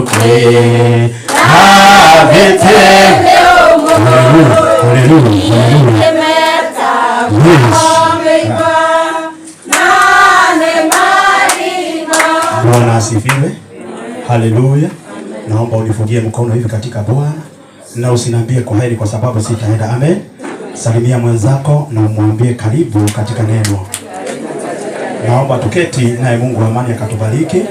ukwe avete. Bwana asifiwe. Haleluya. Naomba unifungie mkono hivi katika Bwana na usiniambie kwaheri kwa sababu sitaenda. Amen. Salimia mwenzako na umwambie karibu katika neno. Naomba tuketi naye Mungu wa amani akatubariki.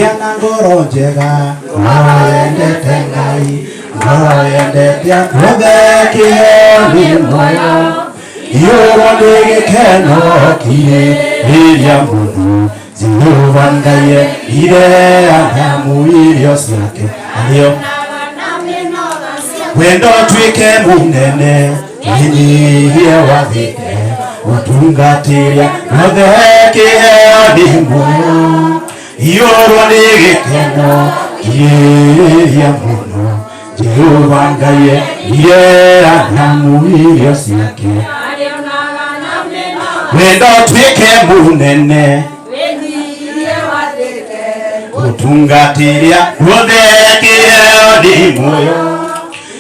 Yana ngoro njega noendete ngai noendete athogekio moyo yoro ndigikeno kiriria mundu Jehova Ngai ire adamu irio ciake alio wendo twike munene inyihie wathike utungatiria nothekio ni muoyo yoro ndigikeno kiriria muno Jehova Ngai ire adamu irio ciake wendo twike munene utungatiria uthekio ni muoyo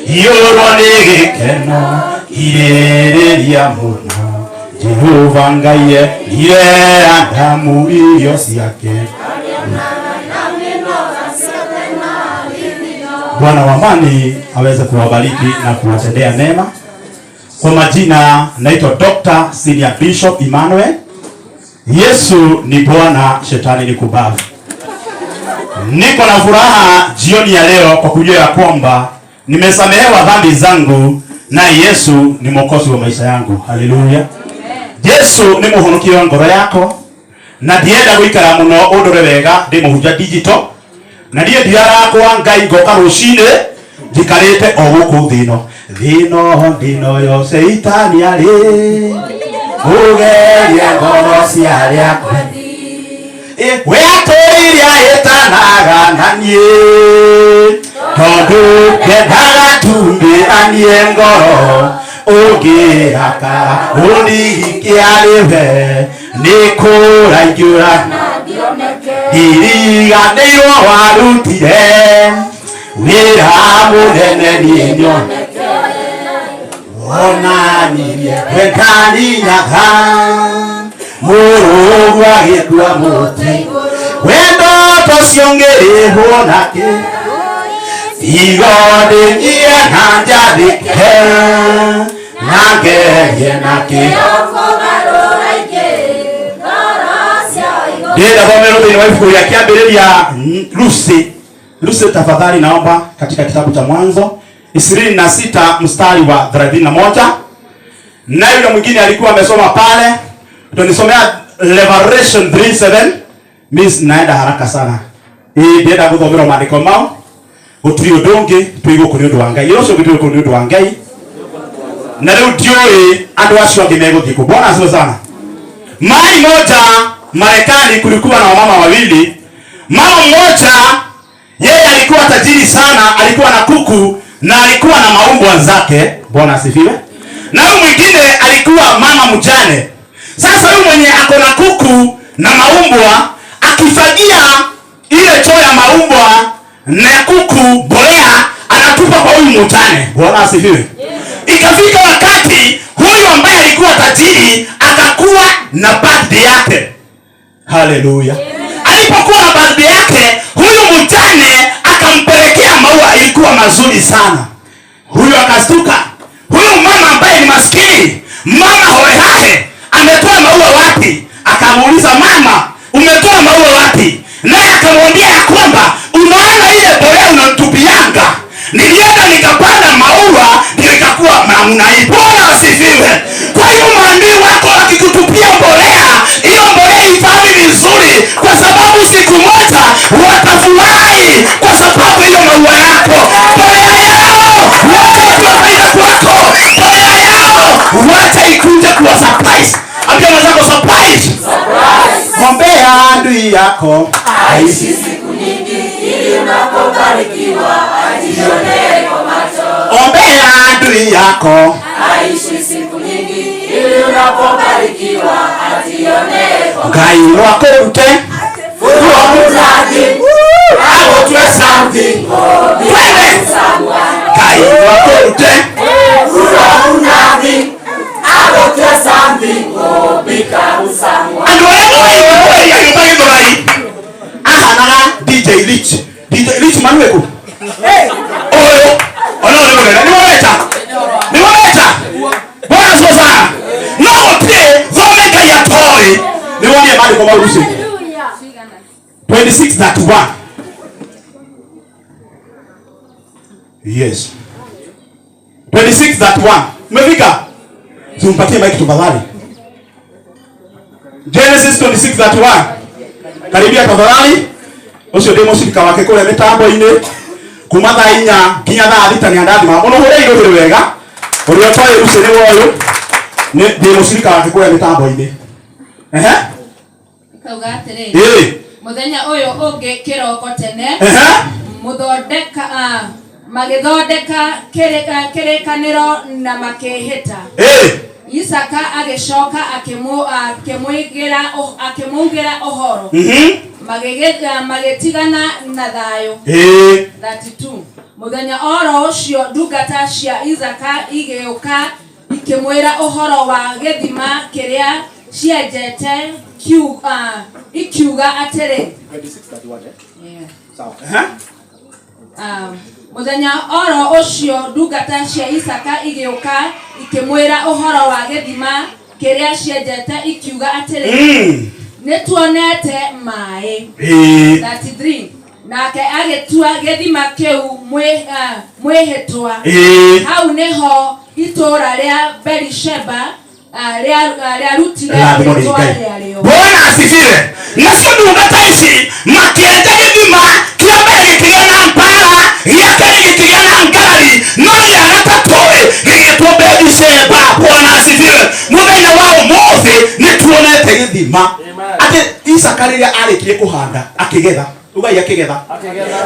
yoro ndigikeno iririria muno Jehova Ngai ire adamu irio ciake. Bwana wa amani aweze kuwabariki na kuwatendea mema. Kwa majina naitwa Dr. Senior Bishop Emmanuel. Yesu ni Bwana, shetani ni kubavu. Niko na furaha jioni ya leo kwa kujua ya kwamba nimesamehewa dhambi zangu na Yesu ni mwokozi wa maisha yangu. Haleluya. Yesu ni muhonoki wa ngoro yako na ndienda guikara muno undore wega ndi muhunja digital na ndiye ndiara kwa Ngai ngoka rucine ndikarite o guku thino yo seitani ari ugeria ngoro ciaria we atoiria etanaga nanie tondu kendaga tumbi anie ngoro ugihaka unihikiariwe nikuraingiura ndiriganĩirwo warutire wĩra mũnene niĩ nyonete wonanirie wendaninaga mũrũgu agĩkua mũtĩ wendo tocio ngĩrĩhwo nake igondĩnyie na njathĩke na ngerie nake Deda bomero thĩinĩ wa ibuku rĩa kĩambĩrĩria Lucy tafadhali naomba katika kitabu cha Mwanzo 26 mstari wa 31. Na yule mwingine alikuwa amesoma pale, tunisomea Revelation 3:7. Miss naenda haraka sana. Deda guthomera maandĩko mao. Gũtirĩ ũndũ ũngĩ twĩgwo kũrĩ ũndũ wa Ngai. Ũcio gĩtũĩ kũrĩ ũndũ wa Ngai. Na rĩu ndiũĩ andũ acio angĩ megũthiĩ kũ. Bwana asifiwe sana. Mali moja Marekani kulikuwa na wamama wawili. Mama mmoja yeye alikuwa tajiri sana, alikuwa na kuku na alikuwa na maumbwa zake. Bwana asifiwe. Na huyu mwingine alikuwa mama mjane. Sasa huyu mwenye ako na kuku na maumbwa akifagia ile choo ya maumbwa na kuku bolea anatupa kwa huyu mjane. Bwana asifiwe. Ikafika wakati huyu ambaye alikuwa tajiri akakuwa na birthday yake. Haleluya. Alipokuwa na birthday yake, huyu mjane akampelekea maua, ilikuwa mazuri sana. Huyu akastuka. Huyu mama ambaye ni maskini, mama hohehahe, ametoa maua wapi? Akamuuliza, mama, umetoa maua wapi? Naye akamwambia ya kwamba, unaona ile bolea unatupianga, nilienda nikapanda maua nikakuwa namna hii. Bwana asifiwe. Kwa hiyo maadui wako wakikutupia mbolea, hiyo mbolea ifanye vizuri, kwa sababu siku moja watafurahi kwa sababu hiyo maua yako. Mbolea yao wataikuwa kwako. Mbolea yao wataikuja kuwa surprise. Ambia mwenzako surprise. Ombea adui yako aishi siku nyingi ili unapobarikiwa ajione kwa macho. Ombea adui yako aishi siku nyingi ili unapobarikiwa ajione kwa macho. Ngai wako ute fuwa muzadi hapo Ngai wakorute unathi agotwe something bikarusamwa and whatever you bring to life ahanaga DJ Rich Manueko oyo ono ni wameta bwana sasa no pay vomeka ya toy ni wani mali kwa marusi 26:31 yes 26:31 umefika tumpatie mic tafadhali Genesis 26:31 karibia tafadhali ucio demo shirika wake kule mitambo ine kuma thaa 4 nginya thaa 6 ni andathi ma muno hore iguru wega urio toye ruce ni woyo ni demo shirika wake kule mitambo ine kauga atiriri muthenya uyu ungi kiroko tene muthondeka magithondeka kirikaniro na makihita Isaka agicoka akimugira uhoro magitigana na thayo 32 muthenya oro ucio ndungata cia Isaka igiuka ikimwira uhoro wa githima kiria cienjete ikiuga atiri 26:31 sawa muthenya oro ucio ndungata cia Isaka igiuka ikimwira uhoro wa githima kiria cienjete ikiuga atiri nituonete mai 33 nake agitua githima kiu mwihitwa hau niho itura ria Berisheba ria rutire ria Bwana asifiwe. Nacio ndungata ici makienja githima kia mbere gikigana mpara gia keri gikigana ngari no ya gatatu gigitwo Berisheba. Bwana asifiwe. Muthenya wa umuthi nituonete githima ati Isaka riria arikirie kuhanda akigetha ugai akigetha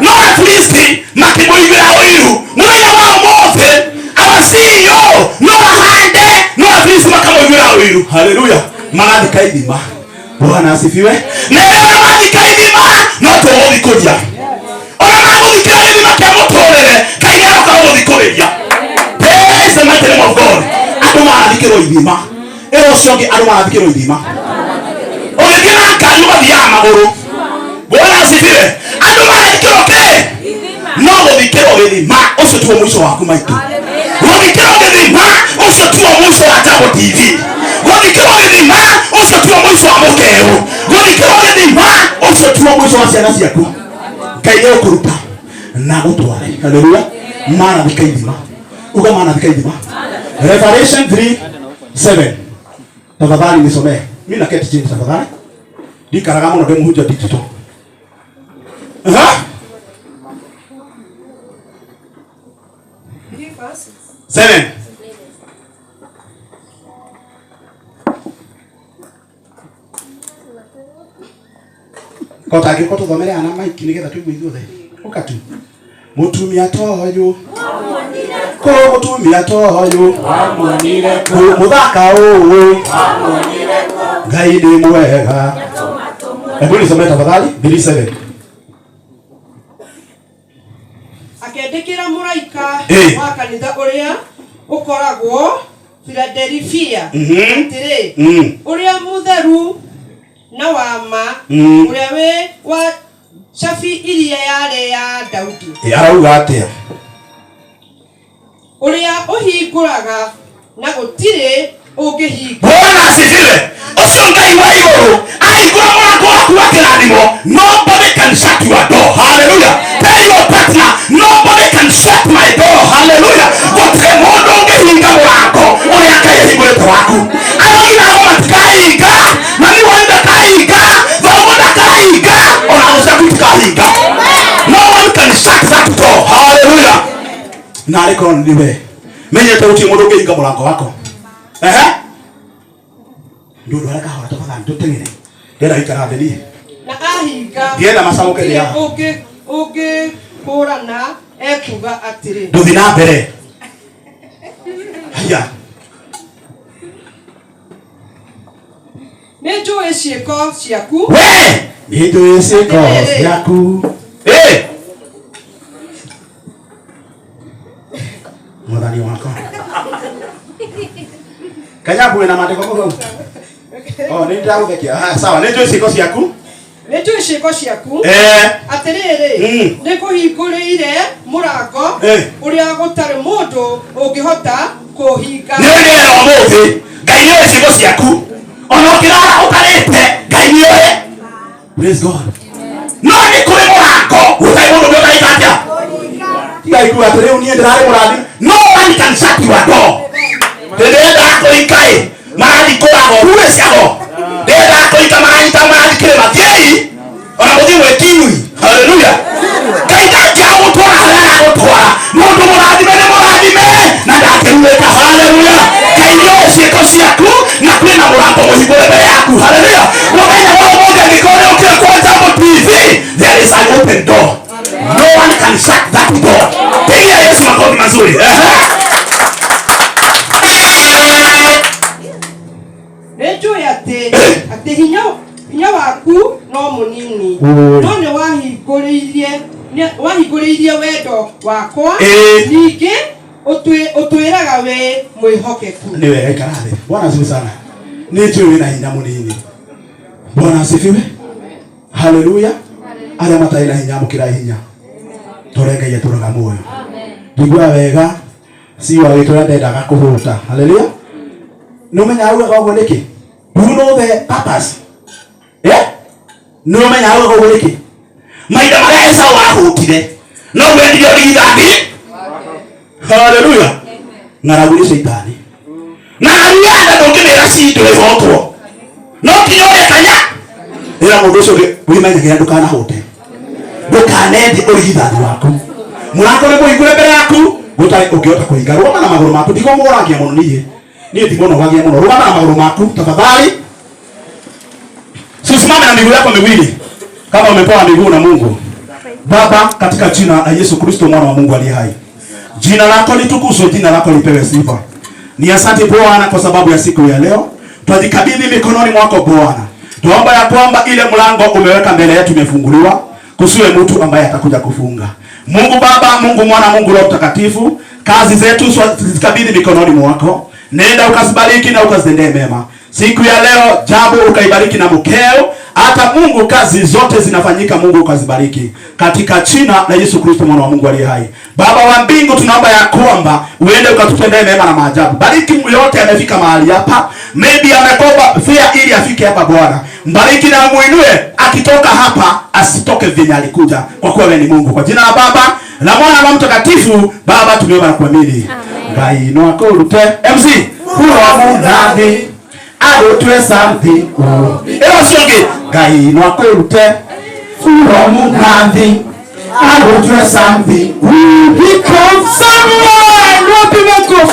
no at least makimuigira uiru muthenya wa umuthi awasiyo no hande no at least makamuigira uiru. Haleluya. Malaika ithima. Bwana asifiwe. Na malaika ithima no tuthikuria ona maguthikira ithima kia muturire kaigero ka guthikuria praise the mighty name of God. Andu marathikirwo ithima ero ciongi andu marathikirwo ithima ugithira ngari ugathia maguru. Bwana asifiwe. Andu marathikirwo no guthikirwo githima ucio tuo mwisho waku maitu guthikirwo githima ucio tuo mwisho wa Jambo TV guthikirwo githima ucio tuo mwisho wa mukero guthikirwo githima ucio tuo mwisho wa ciana ciaku Ngai ni ukuruta na gutware. Haleluya. Mana thikaithima uga mana thikaithima Revelation 3:7 tafadhali nisomee. Mimi naketi chini tafadhali dikaraga muno ndemuhunja digital 7 Kota giko tuthomere ana maiki nigetha tuigue ithuothe ukatu mutumia toyo ko mutumia toyo amonire ko muthaka uwe amonire ko Ngai ni mwega. Hebu nisome tafadhali 37 akendekera muraika wa kanitha uria ukoragwo Philadelphia atiri uria mutheru na wama uria we wa shafi iria yare ya Daudi arauga atia uria uhinguraga na gutire ungihinga. Bwana asifiwe. Ucio Ngai wa iguru aigua murango waku wa kirathimo. Nobody can shut your door. Hallelujah. Tell your partner nobody can shut my door. Hallelujah. Gutire mundu ungihinga murango uria Ngai ahingurite waku. Arogira matikahinga mami wanda kahinga thomuda kahinga ona ucaku tikahinga. No one can shut that door. Hallelujah. Na aliko ndiwe menyete uti mundu ungihinga murango wako. Ndio ndo alaka hawata fadhali tutengene. Dera ikara theni. Na ahinga. Ndienda masamuke ria. Oge kurana ekuga atiri. Nduthi na mbere. Haya. Nejo cieko ciaku. We! Nejo cieko ciaku. Kanyabu na mateko kwa. Oh, ni ndio ugekia. Sawa, ndio ciiko ciaku. Nĩtũĩ ciĩko ciaku atĩrĩrĩ nĩkũhingũrĩire mũrango ũrĩa gũtarĩ mũndũ ũngĩhota kũhinga. Nĩwĩrĩra ũmũthĩ Ngai nĩoĩ ciĩko ciaku ona ũkĩrara ũtarĩte Ngai nĩoĩ. Praise God. No nĩ kũrĩ mũrango gũtarĩ mũndũ ũngĩhota atĩa. Ngai kuga atĩrĩu niĩ ndĩrarĩ mũrathi. No one can shut your door. Ndĩrenda kũingai marathi kũragwo huwe ciago. Ndĩrenda kũinga marathi kĩrĩma thiĩi ona mũthiĩ mwĩkinyi. Hallelujah. Ngai ndangĩagũtwara harĩa agũtwara. Mũndũ mũrathime nĩ mũrathime na ndangĩruĩka. Hallelujah. Ngai nĩoĩ ciĩko ciaku na kwĩ na mũrango mũhingũre mbere yaku. Hallelujah. Mũthenya wa ũmũthĩ angĩkorwo nĩũkire kuonja TV, there is an open door. No one can shut that door. Pigia Yesu makofi mazuri. Nĩnjũĩ atĩ hinya waku no mũnini no nĩ wahingũrĩirie wendo wakwa ningĩ ũtwĩraga wĩ mwĩhokeku. Nĩ wega ikara thĩ. Bwana asifiwe sana. Nĩnjũĩ wĩna hinya mũnini. Bwana asifiwe. Hallelujah. Arĩa matarĩ na hinya mũkĩra hinya tũre Ngai atũraga muoyo. Ndigua wega si wa witũ ndendaga kũhũta. Hallelujah. No menya uga kwa niki. You know the purpose. No menya uga kwa niki. Maida marĩa Esau ahutire. No wendio githani. Hallelujah. Ng'araguria Shaitani. Ng'araguria ndũngĩmĩra cindũ ĩhotwo. No kinyore kanya. Ĩra mũndũ ũcio wĩmenyagira ndũkanahũte. Ndũkanende ũrigithani waku. Mũrango nĩ mũhingũre mbere yaku. Gũtarĩ ũngĩhota kũhinga. Rũgama na magũrũ maku. Ndigwo mũragia mũno niĩ. Niĩ ndimono wagia mũno. Rũgama na magũrũ maku tafadhali. Simama na miguu yako miwili kama umepewa miguu na Mungu. Baba, katika jina la Yesu Kristo mwana wa Mungu aliye hai. Jina lako litukuzwe, jina lako lipewe sifa. Ni asante Bwana kwa sababu ya siku ya leo. Twajikabidhi mikononi mwako Bwana. Tuomba ya kwamba ile mlango umeweka mbele yetu imefunguliwa. Kusiwe mtu ambaye atakuja kufunga. Mungu Baba, Mungu Mwana, Mungu Roho Mtakatifu, kazi zetu zikabidhi mikononi mwako. Nenda ukazibariki na ukazitendee mema. Siku ya leo jambo ukaibariki na mkeo. Hata Mungu kazi zote zinafanyika Mungu ukazibariki. Katika jina la Yesu Kristo mwana wa Mungu aliye hai. Baba wa mbingu tunaomba ya kwamba uende ukatutendee mema na maajabu. Bariki yote amefika mahali hapa. Maybe amekopa fare ili afike hapa Bwana. Mbariki na muinue akitoka hapa asitoke vyenye alikuja kwa kuwa wewe ni Mungu. Kwa jina la Baba, la Mwana na Mtakatifu, Baba tumeomba na kuamini. Ngai no akorute MC Kuro Mundathi agutwe something. Ewa sionge Ngai no akorute Kuro Mundathi agutwe something. We become someone. What do you want to